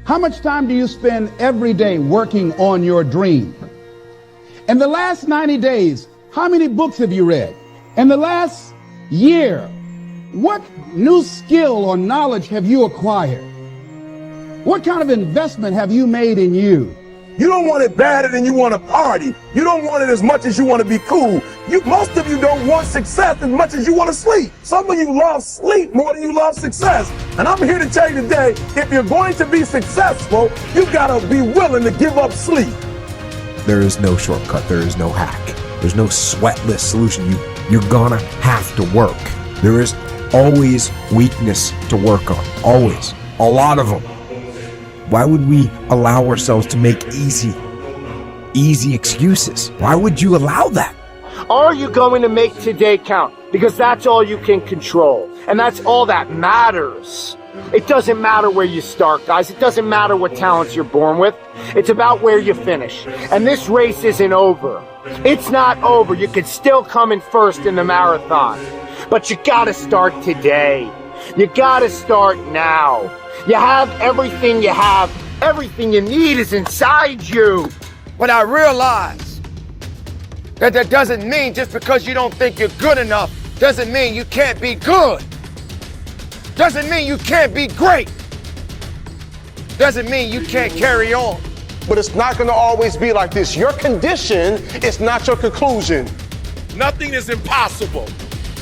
How much time do you spend every day working on your dream? In the last 90 days, how many books have you read? In the last year, what new skill or knowledge have you acquired? What kind of investment have you made in you? You don't want it badder than you want to party. You don't want it as much as you want to be cool. Most of you don't want success as much as you want to sleep. Some of you love sleep more than you love success. And I'm here to tell you today, if you're going to be successful, you gotta be willing to give up sleep. There is no shortcut. There is no hack. There's no sweatless solution. You're gonna have to work. There is always weakness to work on. Always. A lot of them. Why would we allow ourselves to make easy excuses? Why would you allow that? Are you going to make today count? Because that's all you can control. And that's all that matters. It doesn't matter where you start, guys. It doesn't matter what talents you're born with. It's about where you finish. And this race isn't over. It's not over. You could still come in first in the marathon. But you gotta start today. You gotta start now. You have everything you have. Everything you need is inside you. But I realize that doesn't mean just because you don't think you're good enough, doesn't mean you can't be good. Doesn't mean you can't be great. Doesn't mean you can't carry on. But it's not gonna always be like this. Your condition is not your conclusion. Nothing is impossible.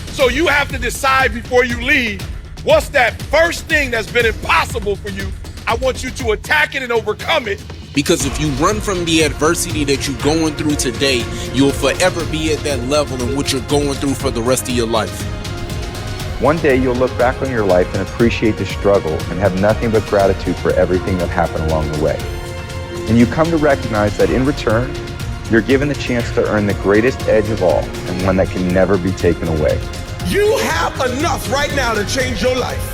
So you have to decide before you leave, what's that first thing that's been impossible for you? I want you to attack it and overcome it. Because if you run from the adversity that you're going through today, you'll forever be at that level in which you're going through for the rest of your life. One day you'll look back on your life and appreciate the struggle and have nothing but gratitude for everything that happened along the way. And you come to recognize that in return, you're given the chance to earn the greatest edge of all, and one that can never be taken away. You have enough right now to change your life.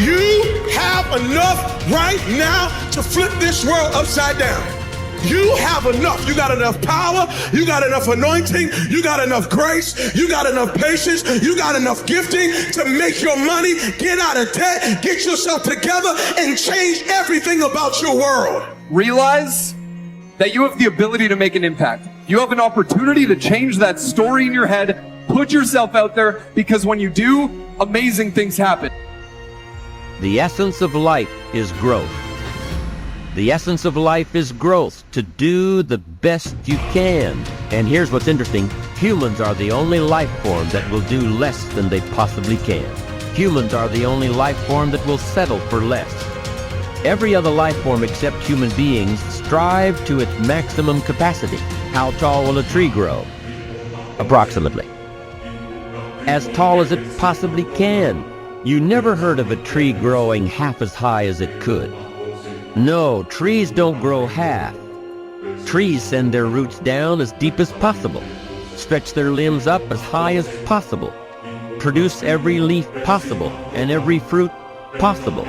You have enough right now to flip this world upside down. You have enough. You got enough power. You got enough anointing. You got enough grace. You got enough patience. You got enough gifting to make your money, get out of debt, get yourself together, and change everything about your world. Realize that you have the ability to make an impact. You have an opportunity to change that story in your head. Put yourself out there, because when you do, amazing things happen. The essence of life is growth. The essence of life is growth, to do the best you can. And here's what's interesting. Humans are the only life form that will do less than they possibly can. Humans are the only life form that will settle for less. Every other life form except human beings strive to its maximum capacity. How tall will a tree grow? Approximately as tall as it possibly can. You never heard of a tree growing half as high as it could. No, trees don't grow half. Trees send their roots down as deep as possible, stretch their limbs up as high as possible, produce every leaf possible and every fruit possible.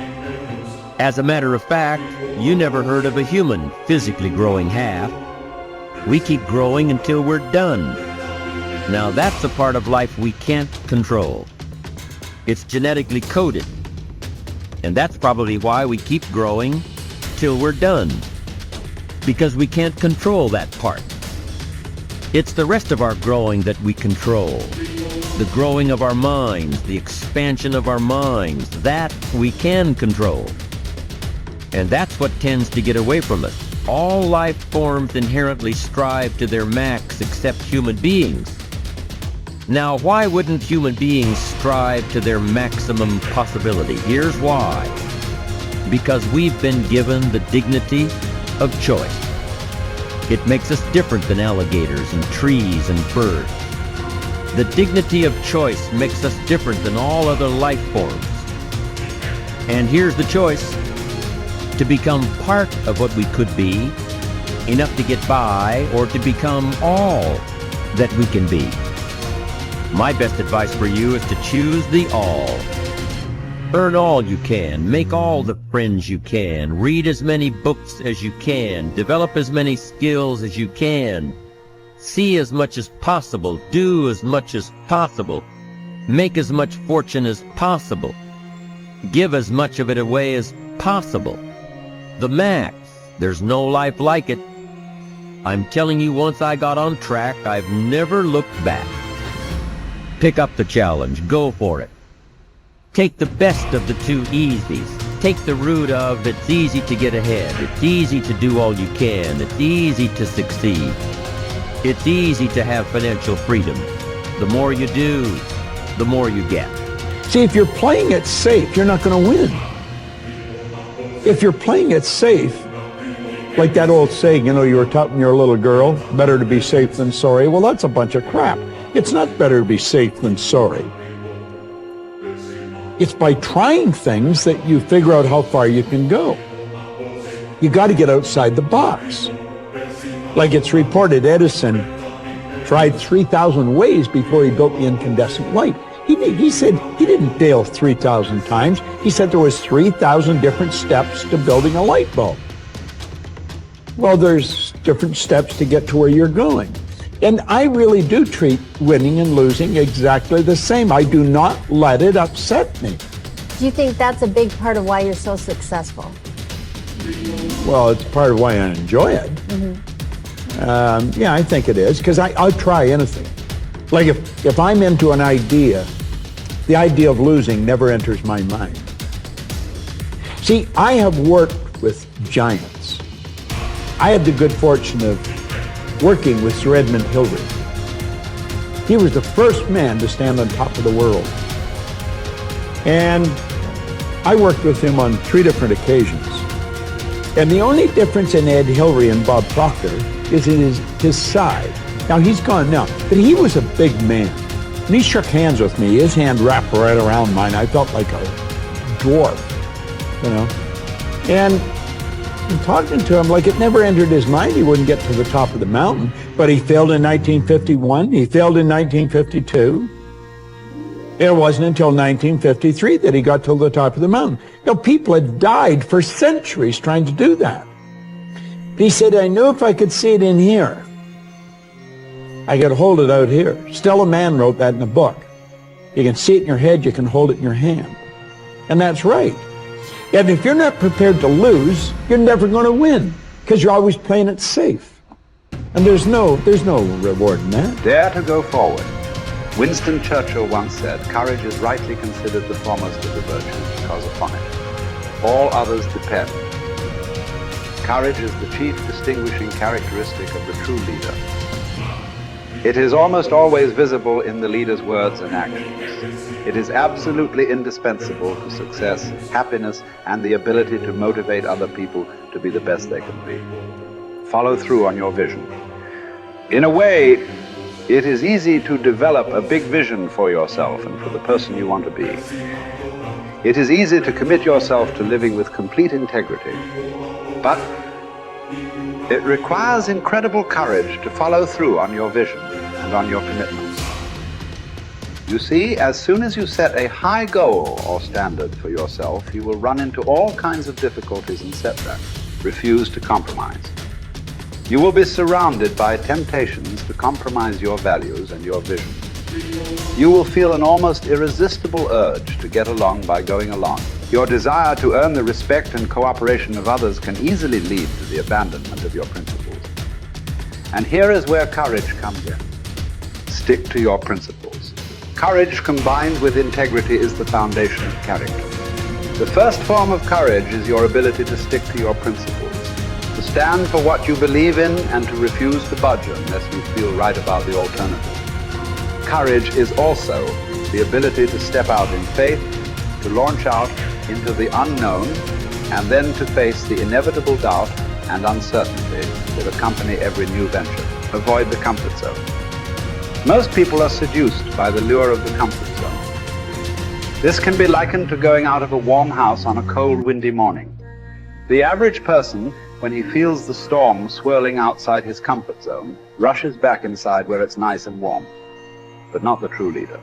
As a matter of fact, you never heard of a human physically growing half. We keep growing until we're done. Now that's a part of life we can't control. It's genetically coded. And that's probably why we keep growing till we're done. Because we can't control that part. It's the rest of our growing that we control. The growing of our minds, the expansion of our minds, that we can control. And that's what tends to get away from us. All life forms inherently strive to their max except human beings. Now, why wouldn't human beings strive to their maximum possibility? Here's why. Because we've been given the dignity of choice. It makes us different than alligators and trees and birds. The dignity of choice makes us different than all other life forms. And here's the choice: to become part of what we could be, enough to get by, or to become all that we can be. My best advice for you is to choose the all. Earn all you can, make all the friends you can, read as many books as you can, develop as many skills as you can, see as much as possible, do as much as possible, make as much fortune as possible, give as much of it away as possible. The max. There's no life like it. I'm telling you, once I got on track, I've never looked back. Pick up the challenge. Go for it. Take the best of the two easies. Take the route of it's easy to get ahead. It's easy to do all you can. It's easy to succeed. It's easy to have financial freedom. The more you do, the more you get. See, if you're playing it safe, you're not going to win. If you're playing it safe, like that old saying, you know, you were taught when you're a little girl, better to be safe than sorry. Well, that's a bunch of crap. It's not better to be safe than sorry. It's by trying things that you figure out how far you can go. You got to get outside the box. Like it's reported, Edison tried 3,000 ways before he built the incandescent light. He said he didn't fail 3,000 times. He said there was 3,000 different steps to building a light bulb. Well, there's different steps to get to where you're going. And I really do treat winning and losing exactly the same. I do not let it upset me. Do you think that's a big part of why you're so successful? Well, it's part of why I enjoy it. Yeah, I think it is, because I'll try anything. Like if I'm into an idea, the idea of losing never enters my mind. See, I have worked with giants. I had the good fortune of working with Sir Edmund Hillary. He was the first man to stand on top of the world. And I worked with him on 3 different occasions. And the only difference in Ed Hillary and Bob Proctor is in his size. Now, he's gone now, but he was a big man. And he shook hands with me. His hand wrapped right around mine. I felt like a dwarf, you know. And talking to him, like it never entered his mind he wouldn't get to the top of the mountain. But he failed in 1951. He failed in 1952. It wasn't until 1953 that he got to the top of the mountain. You know, people had died for centuries trying to do that. But he said, I knew if I could see it in here, I could hold it out here. Stella Mann wrote that in a book. You can see it in your head, you can hold it in your hand. And that's right. And if you're not prepared to lose, you're never going to win, because you're always playing it safe. And there's no reward in that. Dare to go forward. Winston Churchill once said, courage is rightly considered the foremost of the virtues, because upon it all others depend. Courage is the chief distinguishing characteristic of the true leader. It is almost always visible in the leader's words and actions. It is absolutely indispensable to success, happiness, and the ability to motivate other people to be the best they can be. Follow through on your vision. In a way, it is easy to develop a big vision for yourself and for the person you want to be. It is easy to commit yourself to living with complete integrity, but it requires incredible courage to follow through on your vision and on your commitments. You see, as soon as you set a high goal or standard for yourself, you will run into all kinds of difficulties and setbacks. Refuse to compromise. You will be surrounded by temptations to compromise your values and your vision. You will feel an almost irresistible urge to get along by going along. Your desire to earn the respect and cooperation of others can easily lead to the abandonment of your principles. And here is where courage comes in. Stick to your principles. Courage combined with integrity is the foundation of character. The first form of courage is your ability to stick to your principles, to stand for what you believe in and to refuse to budge unless you feel right about the alternative. Courage is also the ability to step out in faith, to launch out into the unknown, and then to face the inevitable doubt and uncertainty that accompany every new venture. Avoid the comfort zone. Most people are seduced by the lure of the comfort zone. This can be likened to going out of a warm house on a cold, windy morning. The average person, when he feels the storm swirling outside his comfort zone, rushes back inside where it's nice and warm. But not the true leader.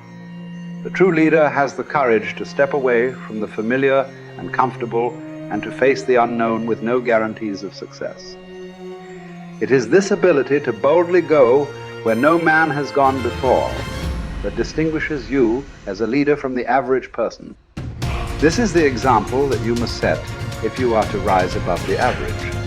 The true leader has the courage to step away from the familiar and comfortable and to face the unknown with no guarantees of success. It is this ability to boldly go where no man has gone before that distinguishes you as a leader from the average person. This is the example that you must set if you are to rise above the average.